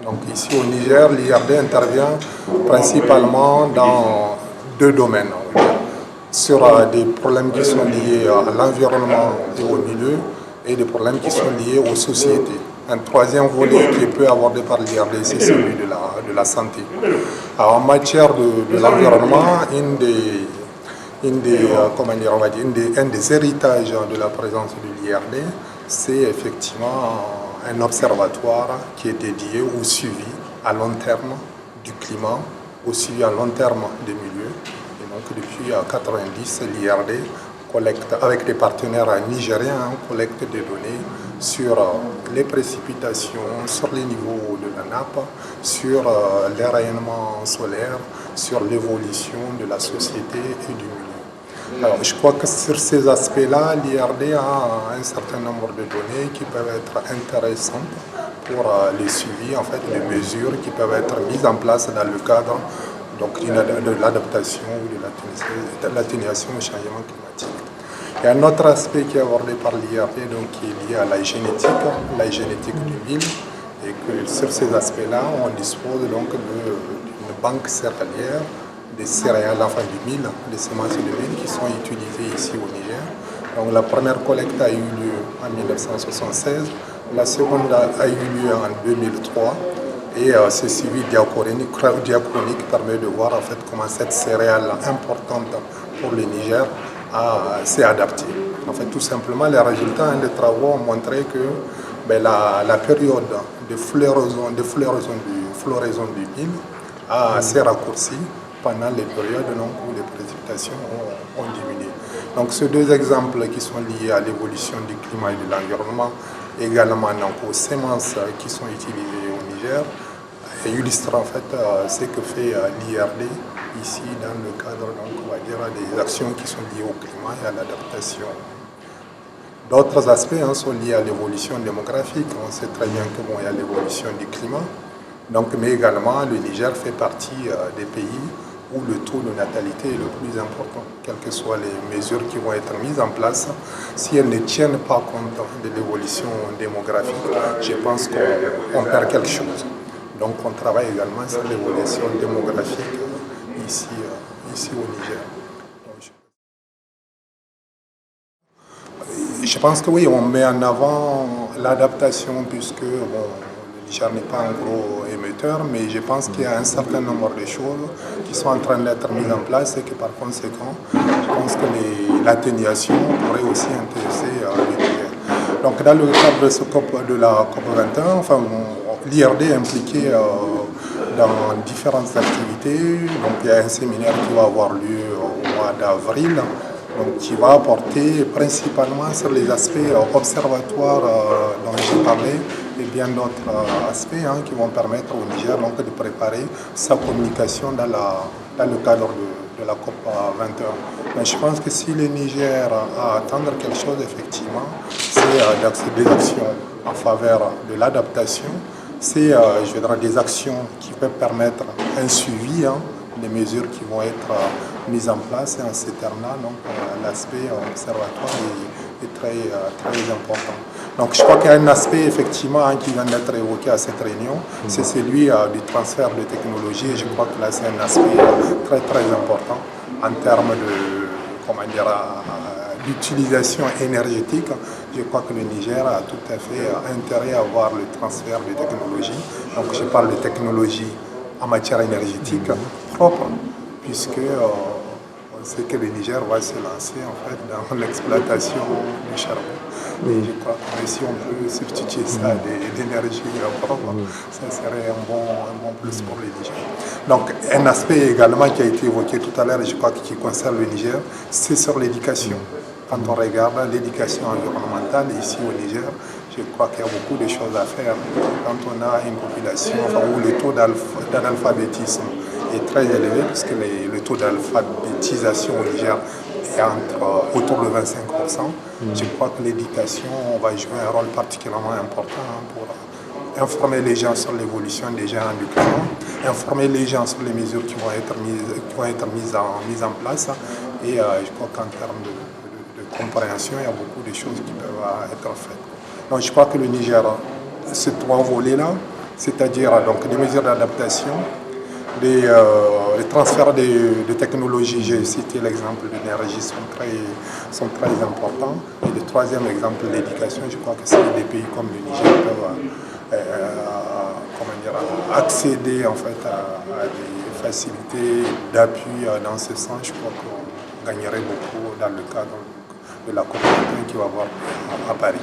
Donc ici au Niger, l'IRD intervient principalement dans deux domaines. Sur des problèmes qui sont liés à l'environnement et au milieu et des problèmes qui sont liés aux sociétés. Un troisième volet qui peut aborder par l'IRD, c'est celui de la santé. Alors, en matière de l'environnement, un des héritages de la présence de l'IRD, c'est effectivement un observatoire qui est dédié au suivi à long terme du climat, au suivi à long terme des milieux. Et donc depuis 1990, l'IRD collecte, avec des partenaires nigériens, collecte des données sur les précipitations, sur les niveaux de la nappe, sur les rayonnements solaires, sur l'évolution de la société et du milieu. Alors, je crois que sur ces aspects-là, l'IRD a un certain nombre de données qui peuvent être intéressantes pour les suivis, en fait, les mesures qui peuvent être mises en place dans le cadre de l'adaptation ou de l'atténuation au changement climatique. Il y a un autre aspect qui est abordé par l'IRD, qui est lié à la génétique du mil, et que sur ces aspects-là, on dispose donc d'une banque céréalière des céréales, enfin du mil, des semences de mil qui sont utilisées ici au Niger. Donc la première collecte a eu lieu en 1976, la seconde a eu lieu en 2003. Et ce suivi diachronique permet de voir en fait comment cette céréale importante pour le Niger s'est adaptée. En fait, tout simplement, les résultats des travaux ont montré que la période de floraison du mil s'est raccourcie pendant les périodes où les précipitations ont diminué. Donc, ces deux exemples qui sont liés à l'évolution du climat et de l'environnement, également aux semences qui sont utilisées au Niger, et illustre en fait ce que fait l'IRD ici dans le cadre on va dire, des actions qui sont liées au climat et à l'adaptation. D'autres aspects sont liés à l'évolution démographique. On sait très bien qu'il y a l'évolution du climat, mais également le Niger fait partie des pays où le taux de natalité est le plus important. Quelles que soient les mesures qui vont être mises en place, si elles ne tiennent pas compte de l'évolution démographique, je pense qu'on perd quelque chose. Donc on travaille également sur l'évolution démographique ici au Niger. Je pense que oui, on met en avant l'adaptation puisque le Niger n'est pas un gros émetteur, mais je pense qu'il y a un certain nombre de choses qui sont en train d'être mises en place et que par conséquent, je pense que l'atténuation pourrait aussi intéresser le Niger. Donc dans le cadre de la COP21, enfin, l'IRD est impliqué dans différentes activités. Donc il y a un séminaire qui va avoir lieu au mois d'avril, qui va porter principalement sur les aspects observatoires dont j'ai parlé et bien d'autres aspects qui vont permettre au Niger de préparer sa communication dans le cadre de la COP 21. Mais je pense que si le Niger a à attendre quelque chose, effectivement, c'est des actions en faveur de l'adaptation, c'est des actions qui peuvent permettre un suivi des mesures qui vont être mises en place. Et en ces termes-là, l'aspect observatoire est très important. Donc je crois qu'il y a un aspect effectivement qui vient d'être évoqué à cette réunion, c'est celui du transfert de technologie. Et je crois que là c'est un aspect très important en termes d'utilisation énergétique. Je crois que le Niger a tout à fait intérêt à avoir le transfert de technologies. Donc je parle de technologies en matière énergétique propre, puisque on sait que le Niger va se lancer en fait dans l'exploitation du charbon. Et je crois que si on peut substituer ça à d'énergie propre, ça serait un bon plus pour le Niger. Donc un aspect également qui a été évoqué tout à l'heure, je crois qui concerne le Niger, c'est sur l'éducation. Quand on regarde l'éducation environnementale ici au Niger, je crois qu'il y a beaucoup de choses à faire. Quand on a une population où le taux d'analphabétisme est très élevé, puisque le taux d'alphabétisation au Niger est autour de 25%, je crois que l'éducation va jouer un rôle particulièrement important pour informer les gens sur l'évolution des gens du climat, informer les gens sur les mesures qui vont être mises en place. Et je crois qu'en termes de compréhension, il y a beaucoup de choses qui peuvent être faites. Donc je crois que le Niger, ces trois volets-là, c'est-à-dire donc les mesures d'adaptation, les transferts de technologies. J'ai cité l'exemple de l'énergie, sont très importants. Et le troisième exemple, l'éducation, je crois que c'est des pays comme le Niger peuvent accéder en fait à des facilités d'appui dans ce sens. Je crois qu'on gagnerait beaucoup dans le cadre de la COP21 qui va avoir à Paris.